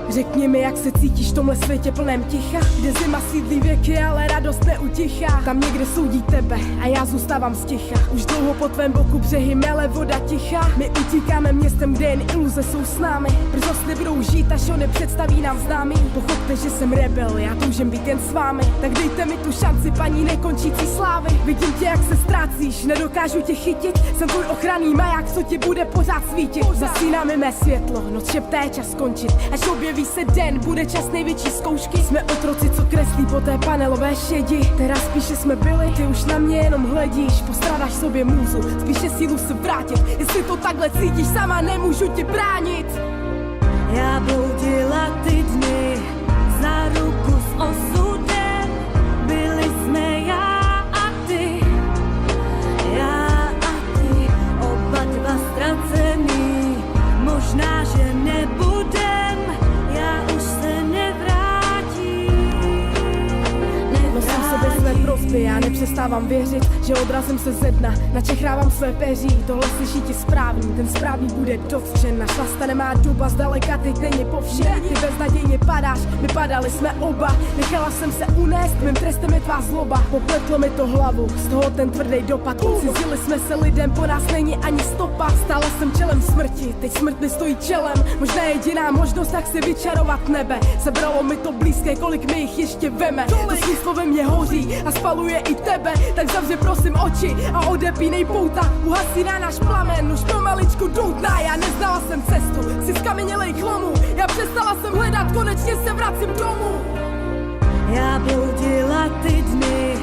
Řekni mi, jak se cítíš v tomhle světě plném ticha, kde zima sídlí věky, ale radost neutichá. Tam někde soudí tebe a já zůstávám sticha. Už dlouho po tvém boku břehy mele, voda ticha. My utíkáme městem, kde jen iluze jsou s námi. Brzo sny budou žít, až ho nepředstaví nám známý. Pochopte, že jsem rebel, já toužím být jen s vámi. Tak dejte mi tu šanci, paní nekončící slávy. Vidím tě, jak se ztrácíš, nedokážu tě chytit. Jsem tvůj ochranný maják, co ti bude pořád svítit. Zasíná mi mé světlo, noc šepté, čas skončit. Až objeví se den, bude čas největší zkoušky. Jsme otroci, co kreslí po té panelové šedi. Teraz spíše jsme byli, ty už na mě jenom hledíš. Postrádáš sobě můzu, spíše sílu se vrátit. Jestli to takhle cítíš, sama nemůžu ti bránit. Já bloudila ty dny za ruku s osudem. Byli jsme já a ty, oba dva ztracený. Možná, že nebudem, já už se nevrátím. Nosím sebe své prosby, já nepřestávám věřit, že odrazem se ze dna načechrávám své peří. Tohle slyší ti správný, ten správný bude dotčen. Naš lasta nemá doba, zdaleka teď není po všem. Ty beznadějně padáš, my padali jsme oba. Nechala jsem se unést, mým trestem je tvá zloba. Popletlo mi to hlavu, z toho ten tvrdý dopad. Cizili jsme se lidem, po nás není ani stopa. Stála jsem čelem smrti, teď smrt mi stojí čelem. Možná jediná možnost, jak si vyčarovat nebe. Sebralo mi to blízké, kolik mi jich ještě veme. To svým slovem mě hoří a spaluje i tebe. Tak zavře prosím oči a odepínej pouta. Uhasíná náš plamen, už pomaličku doutná. Já neznala jsem cestu, si skamenělej k lomu. Já přestala jsem hledat, konečně se vracím domů. Já bloudila ty dny